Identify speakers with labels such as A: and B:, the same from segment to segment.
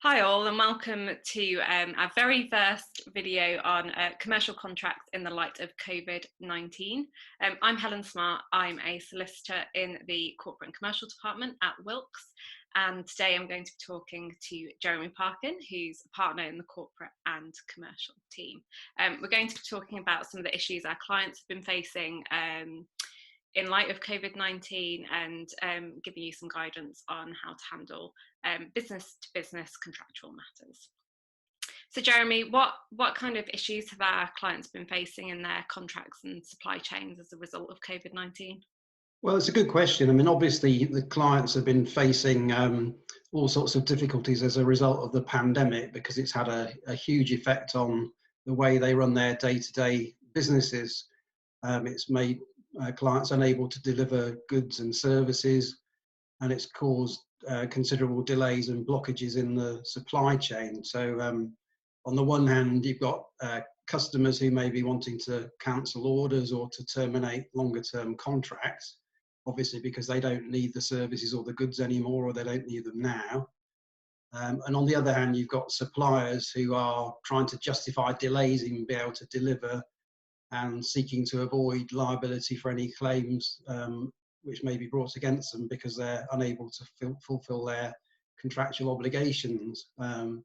A: Hi all and welcome to our very first video on commercial contracts in the light of COVID-19. I'm Helen Smart, I'm a solicitor in the Corporate and Commercial department at Wilkes, and today I'm going to be talking to Jeremy Parkin, who's a partner in the Corporate and Commercial team. We're going to be talking about some of the issues our clients have been facing in light of COVID-19 and giving you some guidance on how to handle business-to-business contractual matters. So Jeremy, what kind of issues have our clients been facing in their contracts and supply chains as a result of COVID-19?
B: Well, it's a good question. I mean, obviously, the clients have been facing all sorts of difficulties as a result of the pandemic because it's had a huge effect on the way they run their day-to-day businesses. It's made clients unable to deliver goods and services, and it's caused considerable delays and blockages in the supply chain. So on the one hand, you've got customers who may be wanting to cancel orders or to terminate longer term contracts, obviously because they don't need the services or the goods anymore, or they don't need them now. And on the other hand, you've got suppliers who are trying to justify delays in being able to deliver and seeking to avoid liability for any claims which may be brought against them because they're unable to fulfill their contractual obligations. And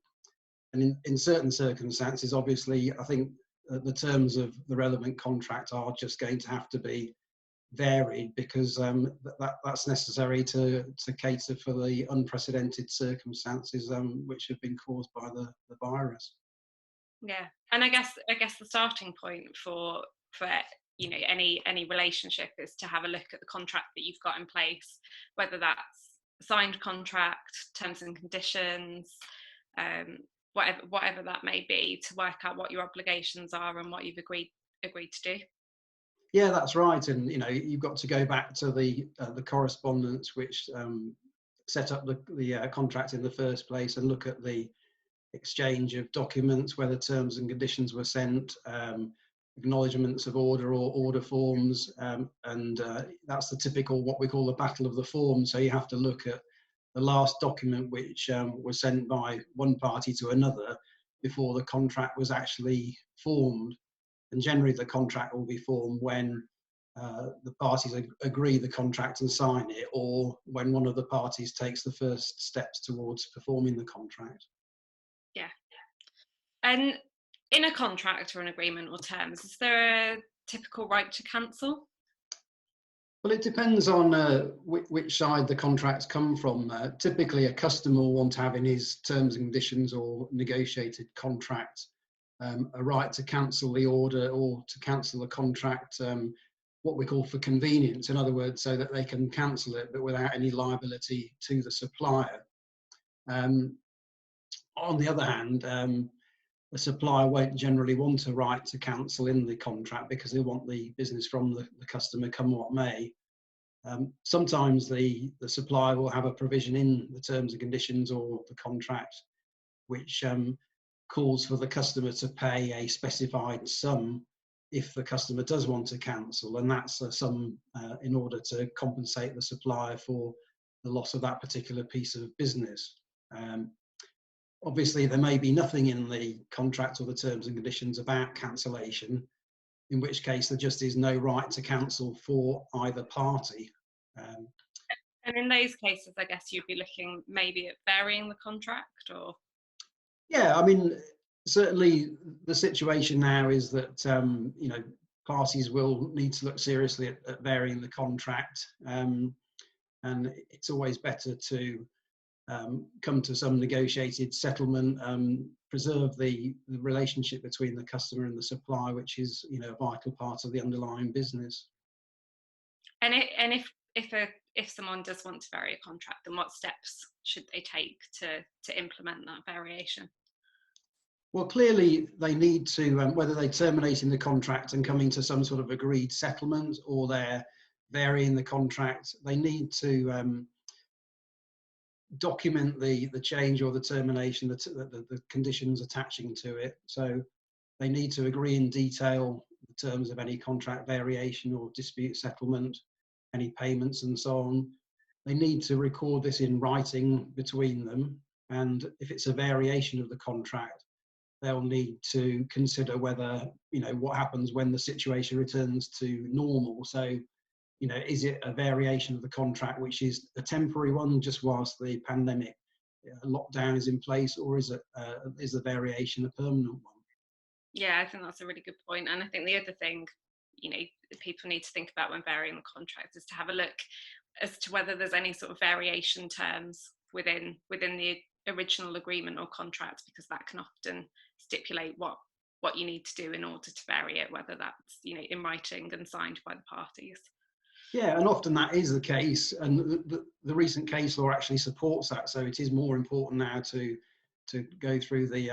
B: in certain circumstances, obviously, I think the terms of the relevant contract are just going to have to be varied because that's necessary to cater for the unprecedented circumstances which have been caused by the virus.
A: Yeah, and I guess the starting point for any relationship is to have a look at the contract that you've got in place, whether that's signed contract, terms and conditions, whatever that may be, to work out what your obligations are and what you've agreed to do.
B: Yeah, that's right, and you've got to go back to the correspondence which set up the contract in the first place and look at the exchange of documents, whether terms and conditions were sent, acknowledgements of order or order forms, and that's the typical what we call the battle of the forms. So you have to look at the last document which was sent by one party to another before the contract was actually formed. And generally the contract will be formed when the parties agree the contract and sign it, or when one of the parties takes the first steps towards performing the contract.
A: Yeah. And in a contract or an agreement or terms, is there a typical right to cancel?
B: Well, it depends on which side the contracts come from. Typically, a customer will want to have in his terms and conditions or negotiated contract a right to cancel the order or to cancel the contract, what we call for convenience, in other words, so that they can cancel it but without any liability to the supplier. On the other hand, the supplier won't generally want a right to cancel in the contract because they want the business from the customer come what may. Sometimes the supplier will have a provision in the terms and conditions or the contract which calls for the customer to pay a specified sum if the customer does want to cancel, and that's a sum in order to compensate the supplier for the loss of that particular piece of business. Obviously, there may be nothing in the contract or the terms and conditions about cancellation, in which case there just is no right to cancel for either party.
A: And in those cases, I guess you'd be looking maybe at varying the contract, or?
B: Yeah, I mean, certainly the situation now is that parties will need to look seriously at varying the contract, and it's always better to come to some negotiated settlement, preserve the relationship between the customer and the supplier, which is a vital part of the underlying business.
A: And if someone does want to vary a contract, then what steps should they take to implement that variation?
B: Well, clearly they need to, whether they're terminating the contract and coming to some sort of agreed settlement, or they're varying the contract, they need to document the change or the termination, the conditions attaching to it. So they need to agree in detail the terms of any contract variation or dispute settlement, any payments and so on. They need to record this in writing between them. And if it's a variation of the contract, they'll need to consider whether, what happens when the situation returns to normal. So, is it a variation of the contract which is a temporary one just whilst the pandemic lockdown is in place, or is the variation a permanent one?
A: Yeah, I think that's a really good point. And I think the other thing, people need to think about when varying the contract is to have a look as to whether there's any sort of variation terms within the original agreement or contract, because that can often stipulate what you need to do in order to vary it, whether that's in writing and signed by the parties.
B: Yeah, and often that is the case, and the recent case law actually supports that. So it is more important now to go through the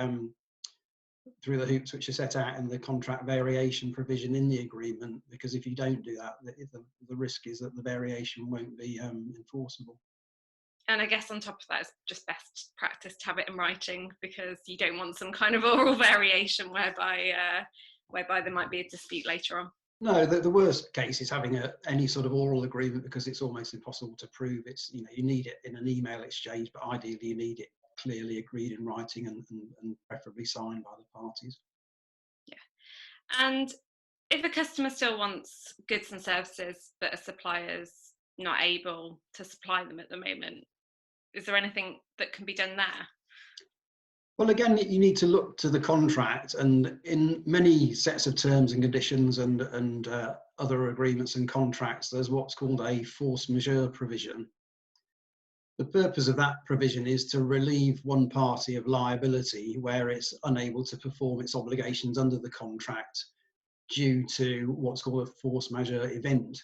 B: hoops which are set out in the contract variation provision in the agreement, because if you don't do that, the risk is that the variation won't be enforceable.
A: And I guess on top of that, it's just best practice to have it in writing, because you don't want some kind of oral variation whereby there might be a dispute later on.
B: No, the worst case is having any sort of oral agreement, because it's almost impossible to prove. It's, you need it in an email exchange, but ideally you need it clearly agreed in writing and preferably signed by the parties.
A: Yeah. And if a customer still wants goods and services but a supplier's not able to supply them at the moment, is there anything that can be done there?
B: Well, again, you need to look to the contract, and in many sets of terms and conditions and other agreements and contracts, there's what's called a force majeure provision. The purpose of that provision is to relieve one party of liability where it's unable to perform its obligations under the contract due to what's called a force majeure event.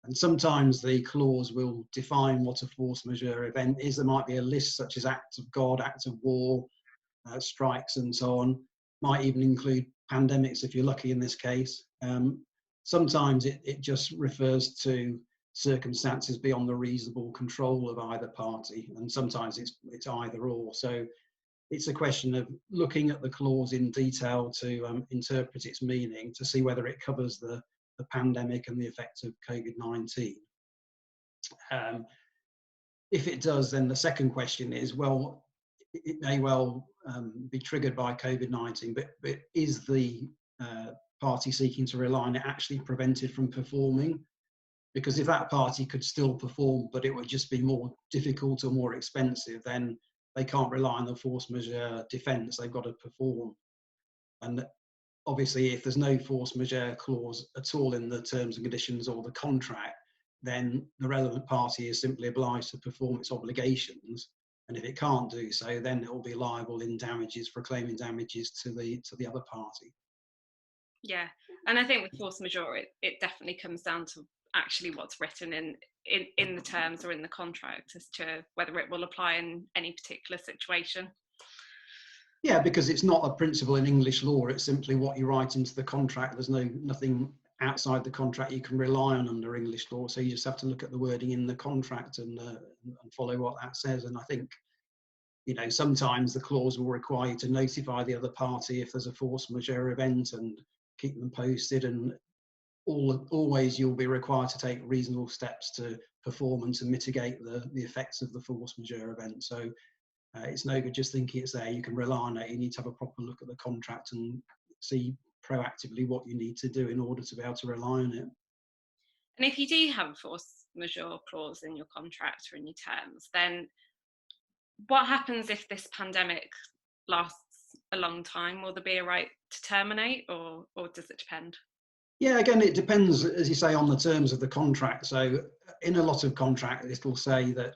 B: And sometimes the clause will define what a force majeure event is. There might be a list such as acts of God, acts of war, strikes and so on. Might even include pandemics if you're lucky in this case. Sometimes it just refers to circumstances beyond the reasonable control of either party, and sometimes it's either or. So it's a question of looking at the clause in detail to interpret its meaning, to see whether it covers the pandemic and the effects of COVID-19. If it does, then the second question is, well, it may well be triggered by COVID-19, but is the party seeking to rely on it actually prevented from performing? Because if that party could still perform, but it would just be more difficult or more expensive, then they can't rely on the force majeure defence. They've got to perform. And obviously, if there's no force majeure clause at all in the terms and conditions or the contract, then the relevant party is simply obliged to perform its obligations. And if it can't do so, then it will be liable in damages for claiming damages to the other party.
A: Yeah, and I think with force majeure, it definitely comes down to actually what's written in the terms or in the contract as to whether it will apply in any particular situation.
B: Yeah, because it's not a principle in English law. It's simply what you write into the contract. There's nothing outside the contract you can rely on under English law. So you just have to look at the wording in the contract and follow what that says. And I think, sometimes the clause will require you to notify the other party if there's a force majeure event and keep them posted. And always you'll be required to take reasonable steps to perform and to mitigate the effects of the force majeure event. So it's no good just thinking it's there. You can rely on it. You need to have a proper look at the contract and see proactively what you need to do in order to be able to rely on it.
A: And if you do have a force majeure clause in your contract or in your terms, then what happens if this pandemic lasts a long time? Will there be a right to terminate, or does it depend?
B: Yeah, again, it depends, as you say, on the terms of the contract. So in a lot of contracts, it'll say that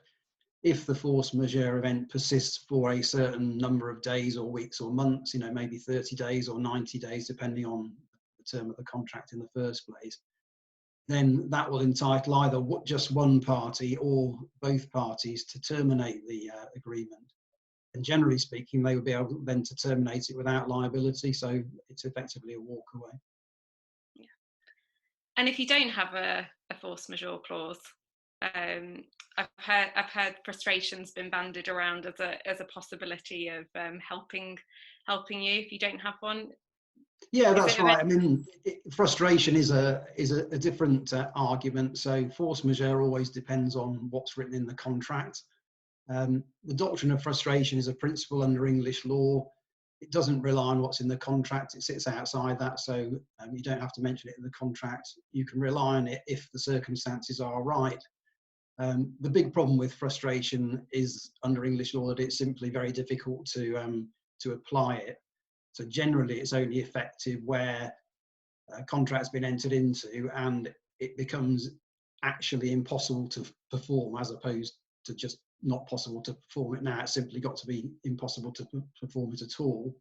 B: if the force majeure event persists for a certain number of days or weeks or months, maybe 30 days or 90 days, depending on the term of the contract in the first place, then that will entitle either just one party or both parties to terminate the agreement. And generally speaking, they would be able then to terminate it without liability. So it's effectively a walk away.
A: Yeah. And if you don't have a force majeure clause, I've heard frustration's been bandied around as a possibility of helping you if you don't have one.
B: Yeah, that's right. I mean, frustration is a different argument. So force majeure always depends on what's written in the contract. The doctrine of frustration is a principle under English law. It doesn't rely on what's in the contract. It sits outside that, so you don't have to mention it in the contract. You can rely on it if the circumstances are right. The big problem with frustration is under English law that it's simply very difficult to apply it. So generally, it's only effective where a contract's been entered into and it becomes actually impossible to perform, as opposed to just not possible to perform it now. It's simply got to be impossible to perform it at all,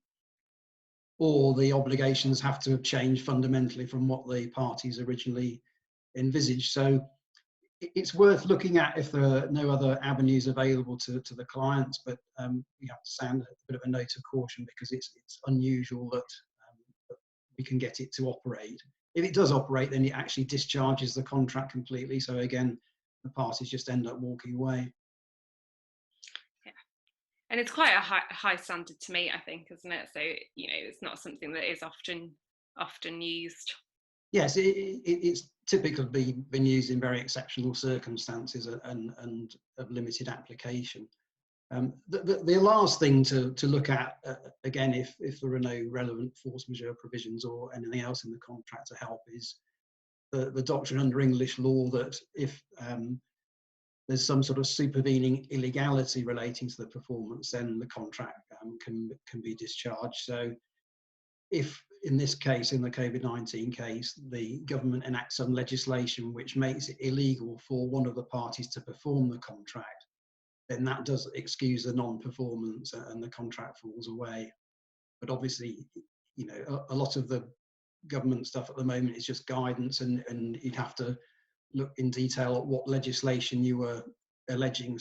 B: or the obligations have to have changed fundamentally from what the parties originally envisaged. So it's worth looking at if there are no other avenues available to the clients, but we have to sound a bit of a note of caution because it's unusual that we can get it to operate. If it does operate, then it actually discharges the contract completely. So again, the parties just end up walking away.
A: Yeah, and it's quite a high standard to meet, I think, isn't it? So it's not something that is often used. Yes,
B: it's typically been used in very exceptional circumstances and of limited application. The last thing to look at, again, if there are no relevant force majeure provisions or anything else in the contract to help, is the doctrine under English law that if there's some sort of supervening illegality relating to the performance, then the contract can be discharged. So if, in this case, in the COVID-19 case, the government enacts some legislation which makes it illegal for one of the parties to perform the contract, then that does excuse the non-performance and the contract falls away. But obviously, a lot of the government stuff at the moment is just guidance, and you'd have to look in detail at what legislation you were alleging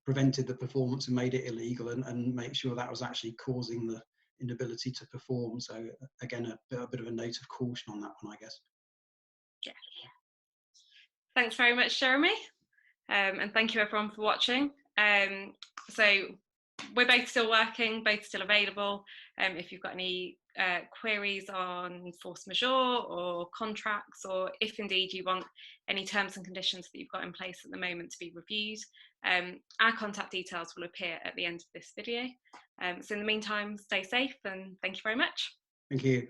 B: prevented the performance and made it illegal, and make sure that was actually causing the inability to perform. So again, a bit of a note of caution on that one, I guess.
A: Yeah. Thanks very much, Jeremy. And thank you everyone for watching. So we're both still working, both still available. If you've got any queries on force majeure or contracts, or if indeed you want any terms and conditions that you've got in place at the moment to be reviewed, our contact details will appear at the end of this video. So in the meantime, stay safe and thank you very much.
B: Thank you.